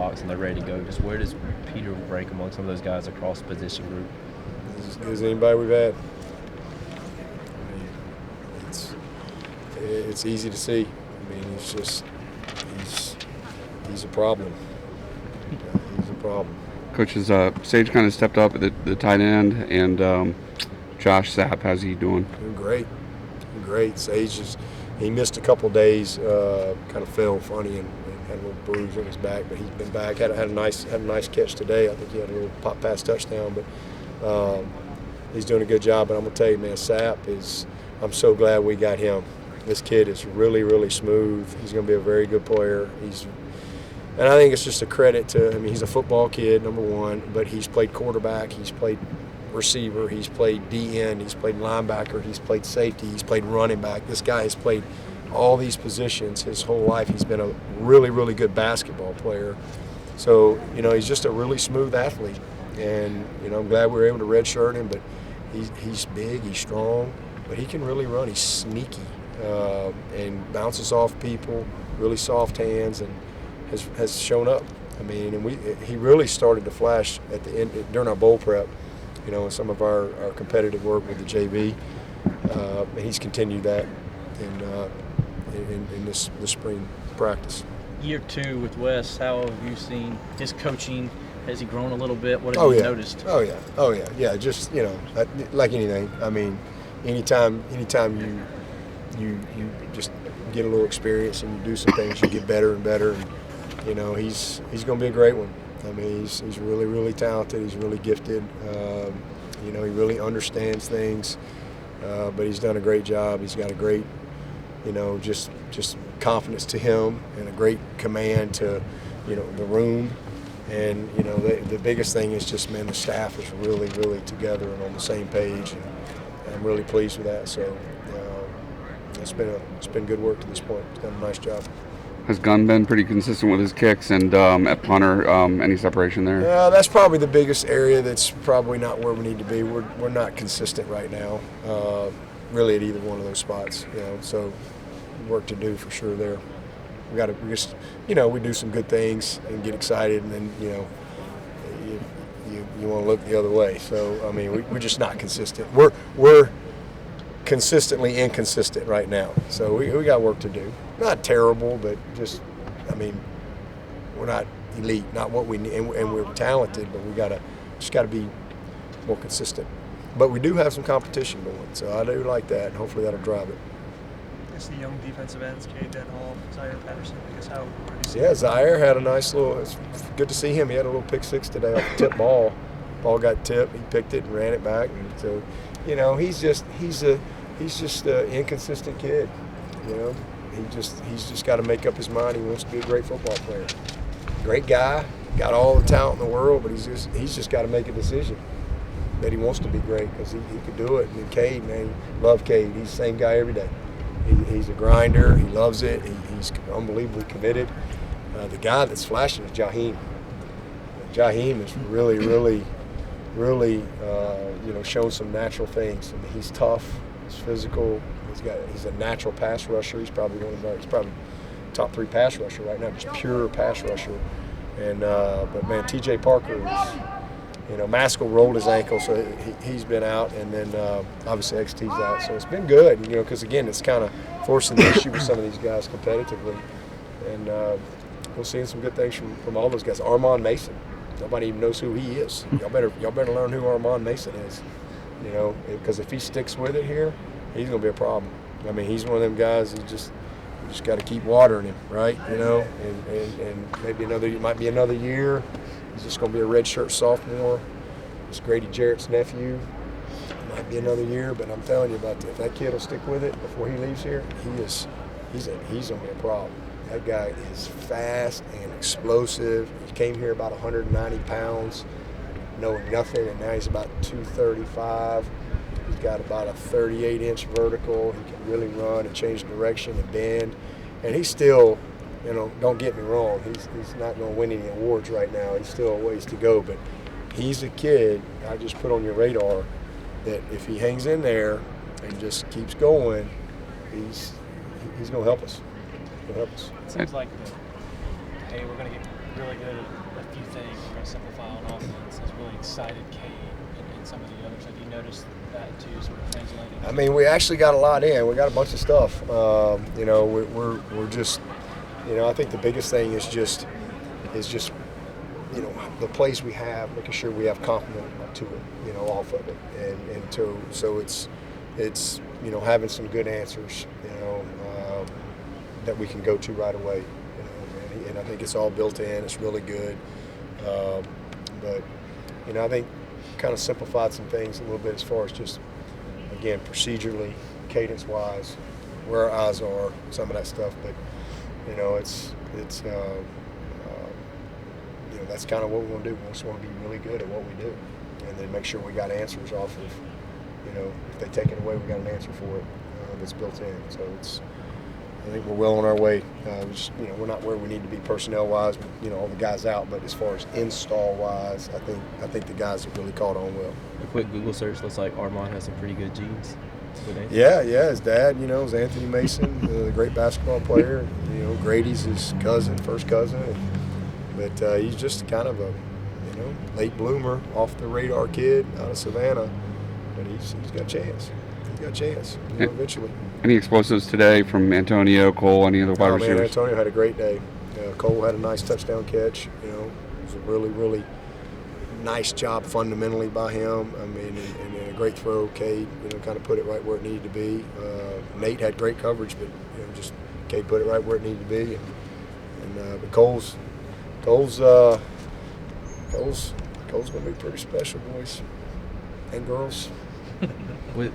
box and they're ready to go. Just where does Peter rank among some of those guys across the position group? He's as good as anybody we've had. It's easy to see. I mean, he's a problem. He's a problem. Coaches, Sage kind of stepped up at the tight end, and Josh Sapp, how's he doing? Doing great. Sage he missed a couple days, kind of fell funny and had a little bruise on his back, but he's been back. Had a nice catch today. I think he had a little pop pass touchdown, but he's doing a good job. But I'm gonna tell you, man, Sapp I'm so glad we got him. This kid is really, really smooth. He's going to be a very good player. And I think it's just a credit to him. He's a football kid, number one, but he's played quarterback, he's played receiver, he's played DN, he's played linebacker, he's played safety, he's played running back. This guy has played all these positions his whole life. He's been a really, really good basketball player. So, he's just a really smooth athlete. And, I'm glad we were able to redshirt him, but he's big, he's strong, but he can really run. He's sneaky. And bounces off people, really soft hands, and has shown up. I mean, and he really started to flash at the end during our bowl prep, in some of our competitive work with the JV. And he's continued that in this spring practice. Year 2 with Wes, how have you seen his coaching? Has he grown a little bit? What have you noticed? Oh yeah. Yeah, just, like anything. I mean, anytime you just get a little experience and you do some things, you get better and better. And, he's going to be a great one. I mean, he's really, really talented. He's really gifted. He really understands things. But he's done a great job. He's got a great, just confidence to him and a great command to, the room. And, the biggest thing is just, man, the staff is really, really together and on the same page. And I'm really pleased with that. So, it's been good work to this point. He's done a nice job. Has Gunn been pretty consistent with his kicks, and at punter, any separation there? Yeah, that's probably the biggest area that's probably not where we need to be. We're not consistent right now, really at either one of those spots. So work to do for sure there. We do some good things and get excited, and then you want to look the other way. So I mean, we're just not consistent. We're consistently inconsistent right now, so we got work to do. Not terrible, but just, I mean, we're not elite, not what we need, and we're talented, but we just got to be more consistent. But we do have some competition going, so I do like that, and hopefully that'll drive it. It's the young defensive ends, Cade Denhall, Zaire Patterson. I guess how do you see Zaire had a nice little. It's good to see him. He had a little pick six today off the tip ball. Ball got tipped. He picked it and ran it back, and so, he's just an inconsistent kid. He's just got to make up his mind. He wants to be a great football player. Great guy, got all the talent in the world, but he's just got to make a decision that he wants to be great, because he could do it. And Cade, man, love Cade. He's the same guy every day. He's a grinder. He loves it. He's unbelievably committed. The guy that's flashing is Jaheim. Jaheim is really, really, really, shown some natural things. I mean, he's tough. He's physical. He's a natural pass rusher. He's probably top 3 pass rusher right now, just pure pass rusher. And but man, T.J. Parker is, Maskell rolled his ankle, so he's been out, and then obviously XT's out. So it's been good, because again, it's kind of forcing the issue with some of these guys competitively. And we're seeing some good things from all those guys. Armand Mason, nobody even knows who he is. Y'all better learn who Armand Mason is, because if he sticks with it here, he's going to be a problem. I mean, he's one of them guys who just got to keep watering him, right? And maybe might be another year. He's just going to be a redshirt sophomore. It's Grady Jarrett's nephew. Might be another year, but I'm telling you about that. If that kid will stick with it before he leaves here, he's going to be a problem. That guy is fast and explosive. He came here about 190 pounds, knowing nothing, and now he's about 235. He's got about a 38-inch vertical. He can really run and change direction and bend. And he's still, don't get me wrong, he's not going to win any awards right now. He's still a ways to go. But he's a kid I just put on your radar that if he hangs in there and just keeps going, he's going to help us. He'll help us. It seems like, hey, we're going to really good at a few things. We're going to simplify on offense. Has really excited Cade and some of the others. Have you noticed that too, sort of translating? I mean, we actually got a lot in. We got a bunch of stuff. You know, we're just, you know, I think the biggest thing is just, you know, the plays we have, making sure we have complement to it, you know, off of it, and so it's you know, having some good answers, you know, that we can go to right away, you know, and I think it's all built in. It's really good, but you know, I think kind of simplified some things a little bit as far as just, again, procedurally, cadence-wise, where our eyes are, some of that stuff. But you know, it's you know, that's kind of what we want to do. We just want to be really good at what we do, and then make sure we got answers off of, you know, if they take it away, we got an answer for it that's built in. So I think we're well on our way. You know, we're not where we need to be personnel-wise, you know, all the guys out, but as far as install-wise, I think the guys have really caught on well. A quick Google search looks like Armand has some pretty good genes. Yeah, his dad, you know, is Anthony Mason, a great basketball player. You know, Grady's his cousin, first cousin. But he's just kind of a, you know, late bloomer, off the radar kid out of Savannah. But he's got a chance. He's got a chance, you know, eventually. Any explosives today from Antonio, Cole, any other wide receivers? Man, Antonio had a great day. Cole had a nice touchdown catch. You know, it was a really, really nice job fundamentally by him. I mean, and a great throw. Cade, you know, kind of put it right where it needed to be. Nate had great coverage, but you know, just Cade put it right where it needed to be. But Cole's gonna be pretty special, boys and girls. With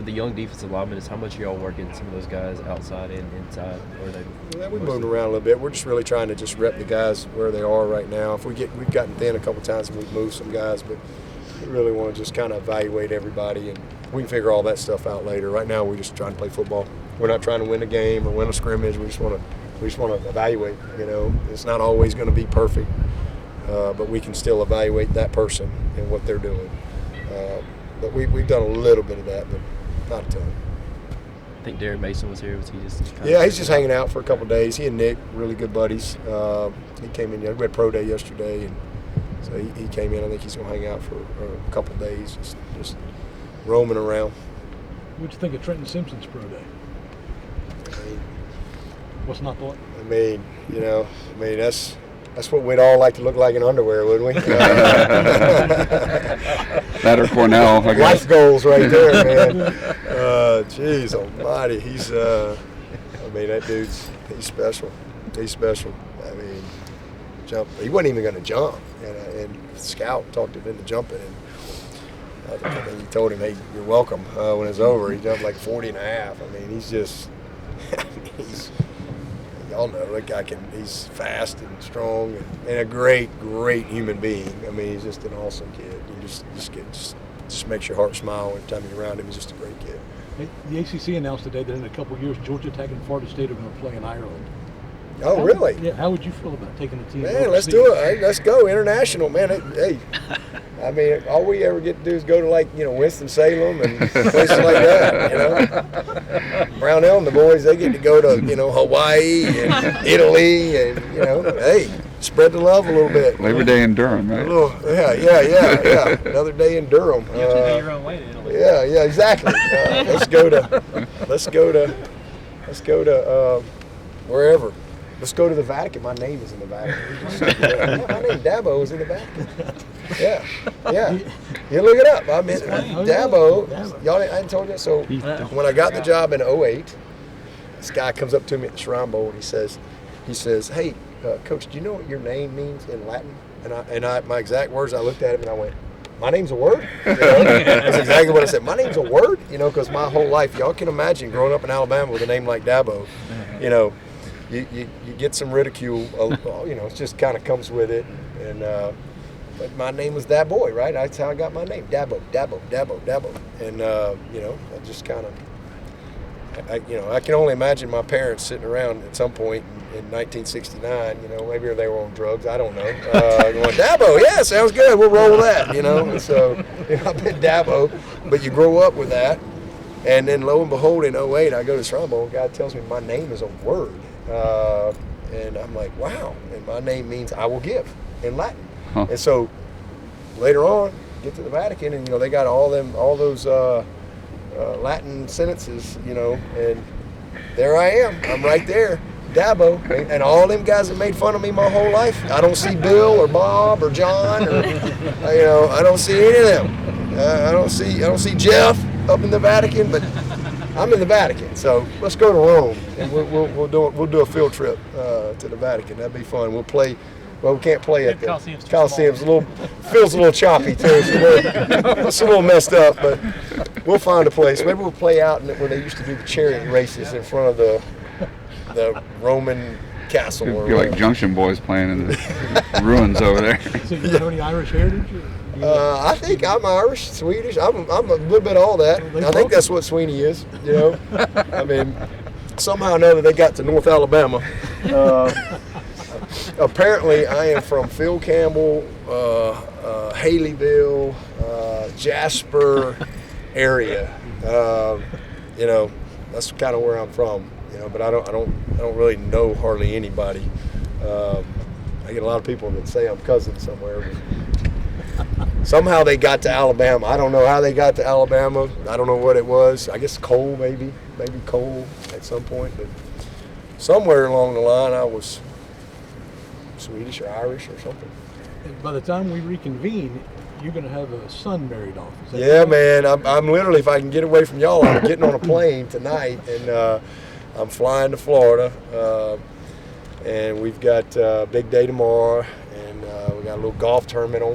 the young defensive linemen, is how much are y'all working some of those guys outside and inside? Or We've moved around a little bit. We're just really trying to just rep the guys where they are right now. We've gotten thin a couple times and we've moved some guys, but we really want to just kind of evaluate everybody, and we can figure all that stuff out later. Right now, we're just trying to play football. We're not trying to win a game or win a scrimmage. We just want to evaluate. You know, it's not always going to be perfect, but we can still evaluate that person and what they're doing. But we've done a little bit of that, but not a ton. I think Darren Mason was here. Was he just? He's just hanging out for a couple of days. He and Nick, really good buddies. He came in. We had pro day yesterday, and so he came in. I think he's going to hang out for a couple of days, just roaming around. What'd you think of Trenton Simpson's pro day? What's not thought? I mean, you know, that's what we'd all like to look like in underwear, wouldn't we? That or Cornell, I guess. Life goals right there, man. Jeez almighty. That dude's, he's special. He's special. I mean, he wasn't even going to jump. And Scout talked him into jumping. And I think he told him, hey, you're welcome when it's over. He jumped like 40 and a half. I mean, he's just, y'all know that guy he's fast and strong and a great human being. I mean, he's just an awesome kid. You just makes your heart smile every time you're around him. He's just a great kid. Hey, the ACC announced today that in a couple of years, Georgia Tech and Florida State are going to play in Ireland. Oh, really? Yeah. How would you feel about taking the team? Man, let's do it. Hey, let's go international, man. Hey, I mean, all we ever get to do is go to, like, you know, Winston-Salem and places like that, you know. Brownell and the boys, they get to go to, you know, Hawaii and Italy and, you know, hey, spread the love a little bit. Labor Day in Durham, right? Yeah. Another day in Durham. You have to go your own way to Italy. Yeah, exactly. Let's go to wherever. Let's go to the Vatican. My name is in the Vatican. My name Dabo is in the Vatican. Yeah. You look it up. I mean, Dabo. Y'all, I hadn't told you. So when I got the job in 2008, this guy comes up to me at the Shrine Bowl and he says, hey, Coach, do you know what your name means in Latin? And my exact words, I looked at him and I went, my name's a word? You know? That's exactly what I said. My name's a word? You know, because my whole life, y'all can imagine growing up in Alabama with a name like Dabo, you know, you get some ridicule, you know, it just kind of comes with it. And but my name was that boy, right? That's how I got my name, Dabo. And, you know, I just kind of, I can only imagine my parents sitting around at some point in 1969, you know, maybe they were on drugs, I don't know. Going, Dabo, yeah, sounds good, we'll roll with that, you know. And so, you know, I've been Dabo, but you grow up with that. And then lo and behold, in 2008, I go to Shrine Bowl, God tells me my name is a word. And I'm like, wow. And my name means I will give in Latin. Huh. And so later on, get to the Vatican, and they got all those Latin sentences, and there I am. I'm right there, Dabo, and all them guys that made fun of me my whole life. I don't see Bill or Bob or John or I don't see any of them. I don't see Jeff up in the Vatican, but I'm in the Vatican. So let's go to Rome, and we'll do a field trip to the Vatican. That'd be fun. We'll play. Well, we can't play at the Coliseum's feels a little choppy too. It's a little messed up, but we'll find a place. Maybe we'll play out where they used to do the chariot races in front of the Roman castle. It'd be like Junction Boys playing in the ruins over there. So you have any Irish heritage? I think I'm Irish, Swedish. I'm a little bit of all that. I think that's what Swinney is. I mean, somehow or another they got to North Alabama. Apparently, I am from Phil Campbell, Haleyville, Jasper area. That's kind of where I'm from. But I don't really know hardly anybody. I get a lot of people that say I'm cousin somewhere. Somehow they got to Alabama. I don't know how they got to Alabama. I don't know what it was. I guess coal, maybe coal at some point. But somewhere along the line, I was Swedish or Irish or something. And by the time we reconvene, you're going to have a son married off. Is that Yeah, right? man. I'm literally, if I can get away from y'all, I'm getting on a plane tonight, and I'm flying to Florida. And we've got a big day tomorrow, and we got a little golf tournament on